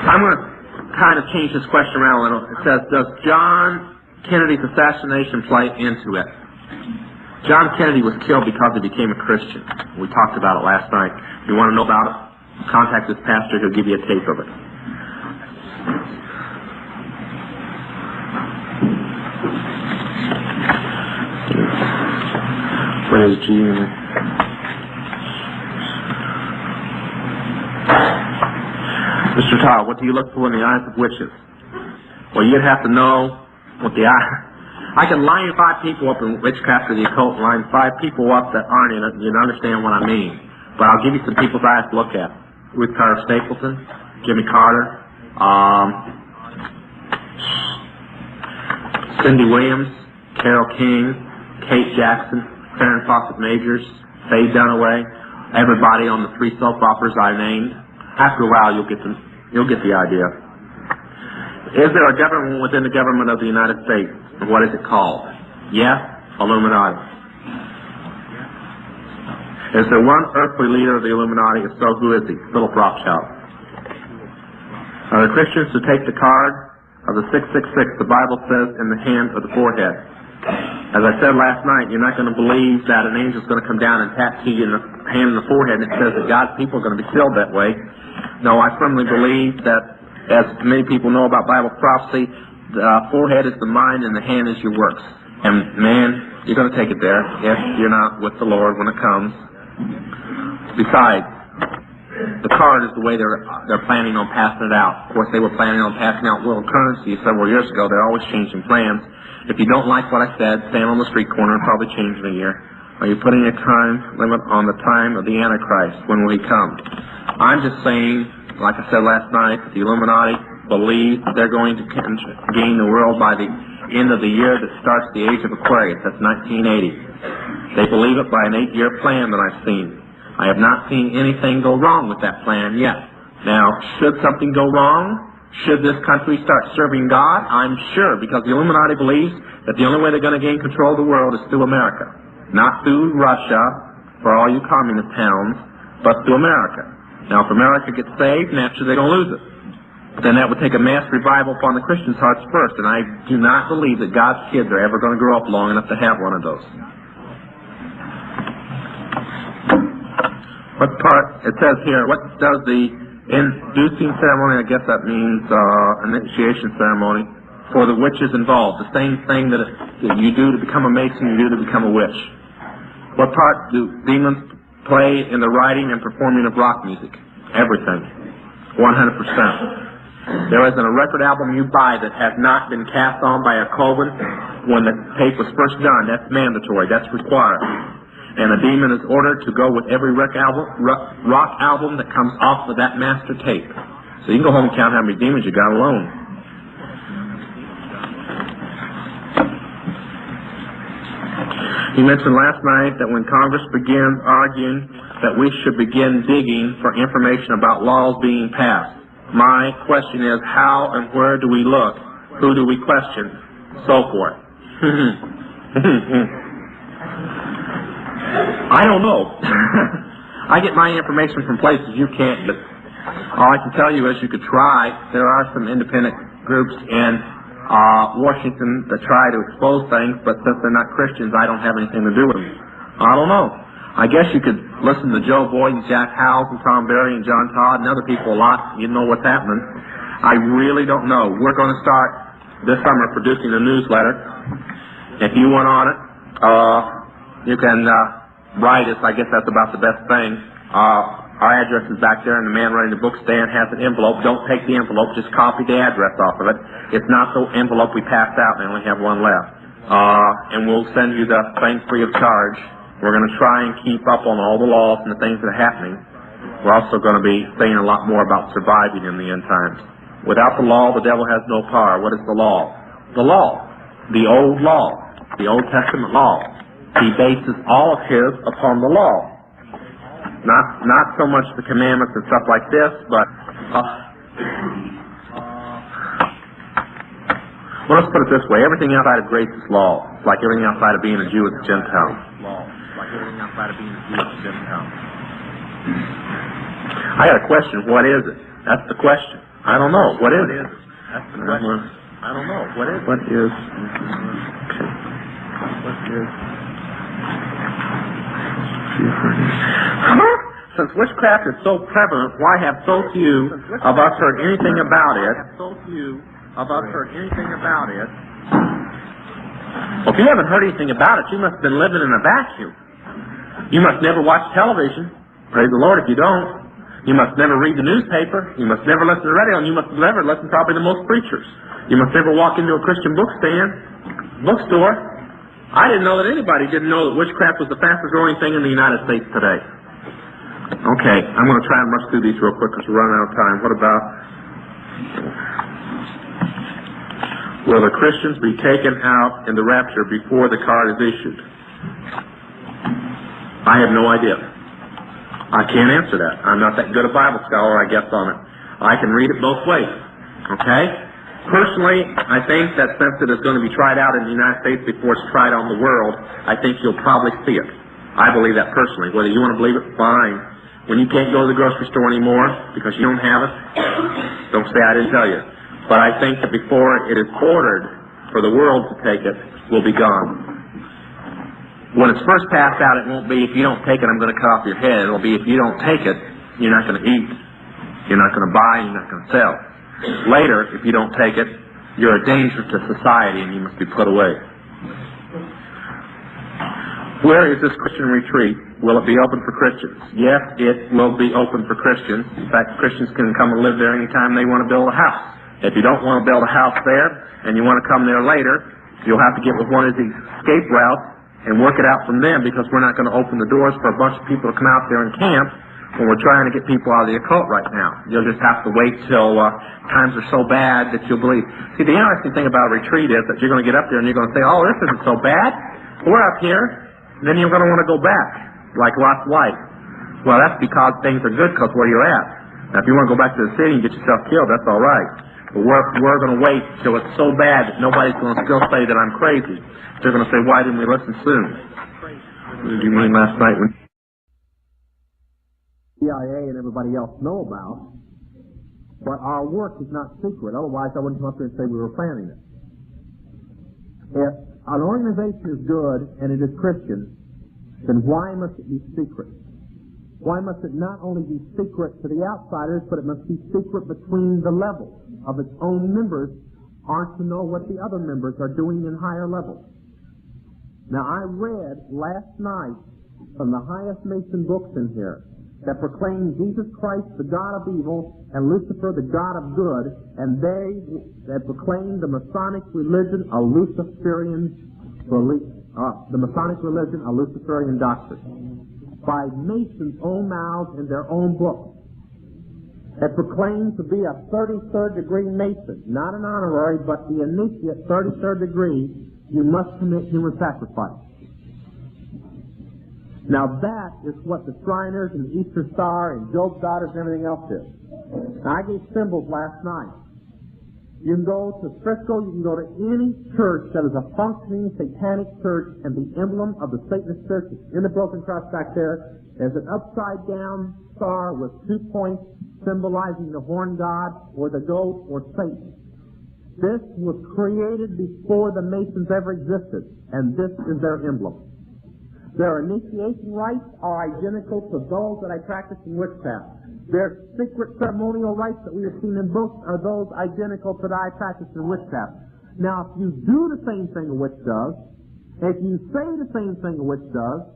I'm going to kind of change this question around a little. It says, does John Kennedy's assassination play into it? John Kennedy was killed because he became a Christian. We talked about it last night. If you want to know about it, contact this pastor. He'll give you a tape of it. Where is G? Mr. Todd, what do you look for in the eyes of witches? Well, you'd have to know what the eye... I can line 5 people up in witchcraft or the occult and line 5 people up that aren't in it, and you'd understand what I mean. But I'll give you some people's eyes to look at. Ruth Carter Stapleton, Jimmy Carter, Cindy Williams, Carole King, Kate Jackson, Farron Fawcett Majors, Faye Dunaway, everybody on the 3 soap operas I named. After a while, you'll get the idea. Is there a government within the government of the United States? And what is it called? Yes, Illuminati. Is there one earthly leader of the Illuminati? If so, who is he? Philip Rothschild. Are the Christians to take the card of the 666, the Bible says, in the hand of the forehead? As I said last night, you're not going to believe that an angel's going to come down and tattoo you in the hand and the forehead, and it says that God's people are going to be sealed that way. No, I firmly believe that, as many people know about Bible prophecy, the forehead is the mind and the hand is your works. And man, you're going to take it there if you're not with the Lord when it comes. Besides, the card is the way they're planning on passing it out. Of course, they were planning on passing out world currency several years ago. They're always changing plans. If you don't like what I said, stand on the street corner and probably change in a year. Are you putting a time limit on the time of the Antichrist? When will he come? I'm just saying, like I said last night, the Illuminati believe they're going to gain the world by the end of the year that starts the age of Aquarius. That's 1980. They believe it by an 8-year plan that I've seen. I have not seen anything go wrong with that plan yet. Now, should something go wrong? Should this country start serving God? I'm sure, because the Illuminati believes that the only way they're going to gain control of the world is through America. Not through Russia, for all you communist towns, but through America. Now, if America gets saved, naturally they're going to lose it. Then that would take a mass revival upon the Christians' hearts first, and I do not believe that God's kids are ever going to grow up long enough to have one of those. What part, it says here, what does the inducing ceremony, I guess that means initiation ceremony, for the witches involved? The same thing that you do to become a mason, you do to become a witch. What part do demons play in the writing and performing of rock music? Everything. 100%. There isn't a record album you buy that has not been cast on by a Coven when the tape was first done. That's mandatory. That's required. And a demon is ordered to go with every rock album that comes off of that master tape. So you can go home and count how many demons you got alone. He mentioned last night that when Congress begins arguing that we should begin digging for information about laws being passed. My question is, how and where do we look? Who do we question? So forth. I don't know. I get my information from places you can't, but all I can tell you is you could try. There are some independent groups in Washington that try to expose things, but since they're not Christians, I don't have anything to do with them. I don't know. I guess you could listen to Joe Boyd and Jack Howells and Tom Berry and John Todd and other people a lot. You know what's happening. I really don't know. We're going to start this summer producing a newsletter. If you want on it, you can write us. I guess that's about the best thing. Our address is back there, and the man running the book stand has an envelope. Don't take the envelope. Just copy the address off of it. It's not the envelope we passed out, and we only have one left. And we'll send you the thing free of charge. We're going to try and keep up on all the laws and the things that are happening. We're also going to be saying a lot more about surviving in the end times. Without the law, the devil has no power. What is the law? The law. The old law. The Old Testament law. He bases all of his upon the law. Not so much the commandments and stuff like this, but well, let's put it this way. Everything outside of grace is law. It's like everything outside of being a Jew is a Gentile. I got a question. What is it? That's the question. I don't know. What is it? That's the question. I don't know. What is? What is? Okay. What is? Since witchcraft is so prevalent, why have so few of us heard anything about it? Well, if you haven't heard anything about it, you must have been living in a vacuum. You must never watch television. Praise the Lord if you don't. You must never read the newspaper. You must never listen to the radio, and you must never listen probably to most preachers. You must never walk into a Christian bookstore. I didn't know that anybody didn't know that witchcraft was the fastest growing thing in the United States today. Okay, I'm going to try and rush through these real quick because we're running out of time. What about, will the Christians be taken out in the rapture before the card is issued? I have no idea. I can't answer that. I'm not that good a Bible scholar, I guess, on it. I can read it both ways. Okay? Personally, I think that since it is going to be tried out in the United States before it's tried on the world, I think you'll probably see it. I believe that personally. Whether you want to believe it, fine. When you can't go to the grocery store anymore because you don't have it, don't say I didn't tell you. But I think that before it is ordered for the world to take it, we'll be gone. When it's first passed out, it won't be, if you don't take it, I'm going to cut off your head. It'll be, if you don't take it, you're not going to eat. You're not going to buy, you're not going to sell. Later, if you don't take it, you're a danger to society and you must be put away. Where is this Christian retreat? Will it be open for Christians? Yes, it will be open for Christians. In fact, Christians can come and live there anytime they want to build a house. If you don't want to build a house there and you want to come there later, you'll have to get with one of these escape routes and work it out from them, because we're not going to open the doors for a bunch of people to come out there and camp when we're trying to get people out of the occult right now. You'll just have to wait till times are so bad that you'll believe. See, the interesting thing about a retreat is that you're going to get up there and you're going to say, oh, this isn't so bad. We're up here. And then you're going to want to go back, like Lot's wife. Well, that's because things are good because where you're at. Now, if you want to go back to the city and get yourself killed, that's all right. But we're going to wait till it's so bad that nobody's going to still say that I'm crazy. They're going to say, why didn't we listen soon? What did you mean last night when CIA and everybody else know about? But our work is not secret. Otherwise, I wouldn't come up here and say we were planning it. If an organization is good and it is Christian, then why must it be secret? Why must it not only be secret to the outsiders, but it must be secret between the levels of its own members aren't to know what the other members are doing in higher levels? Now, I read last night from the highest Mason books in here that proclaim Jesus Christ, the God of evil, and Lucifer, the God of good, and that proclaim the Masonic religion, a Luciferian belief, the Masonic religion, a Luciferian doctrine, by Masons' own mouths in their own books. It proclaimed to be a 33rd degree Mason, not an honorary, but the initiate 33rd degree. You must commit human sacrifice. Now that is what the Shriners and the Eastern Star and Job's Daughters and everything else is. Now, I gave symbols last night. You can go to Frisco, you can go to any church that is a functioning satanic church, and the emblem of the Satanist church is in the broken cross back there. There's an upside down star with 2 points symbolizing the horn god or the goat or Satan. This was created before the Masons ever existed, and this is their emblem. Their initiation rites are identical to those that I practice in witchcraft. Their secret ceremonial rites that we have seen in books are those identical to that I practice in witchcraft. Now, if you do the same thing a witch does, if you say the same thing a witch does,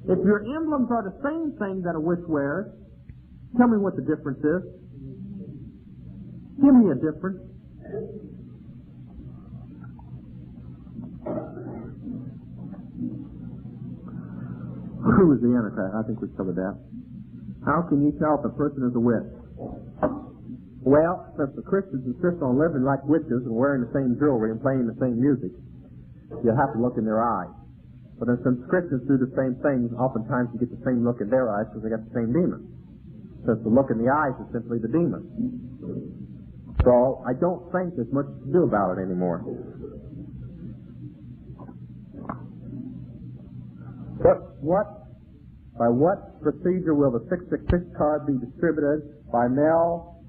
if your emblems are the same thing that a witch wears, tell me what the difference is. Give me a difference. Who is the Antichrist? I think we covered that. How can you tell if a person is a witch? Well, since the Christians insist on living like witches and wearing the same jewelry and playing the same music, you'll have to look in their eyes. But then since Christians do the same things, oftentimes you get the same look in their eyes because they got the same demons. Since the look in the eyes is simply the demon. So I don't think there's much to do about it anymore. By what procedure will the 666 card be distributed? By mail,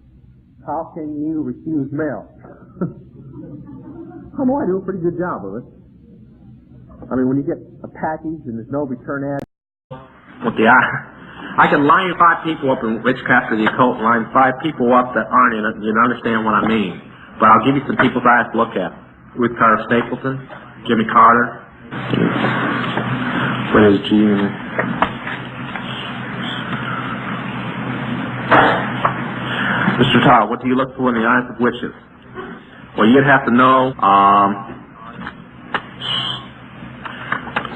How can you refuse mail? I know I do a pretty good job of it. I mean, when you get a package and there's no return ad. With the I can line 5 people up in Witchcraft of the Occult, line 5 people up that aren't in it, and you understand what I mean. But I'll give you some people's eyes to look at. Ruth Carter Stapleton, Jimmy Carter. What is G in it? Mr. Todd, what do you look for in the eyes of witches? Well, you'd have to know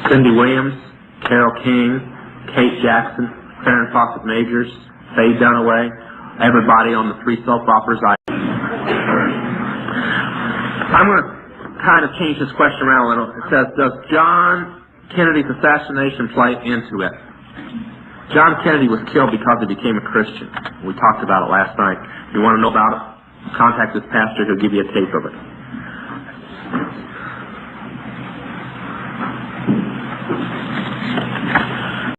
Cindy Williams, Carole King, Kate Jackson, Karen Fawcett Majors, Faye Dunaway, everybody on the 3 soap operas. I'm going to kind of change this question around a little. It says, does John Kennedy's assassination play into it? John Kennedy was killed because he became a Christian. We talked about it last night. If you want to know about it, contact this pastor. He'll give you a tape of it.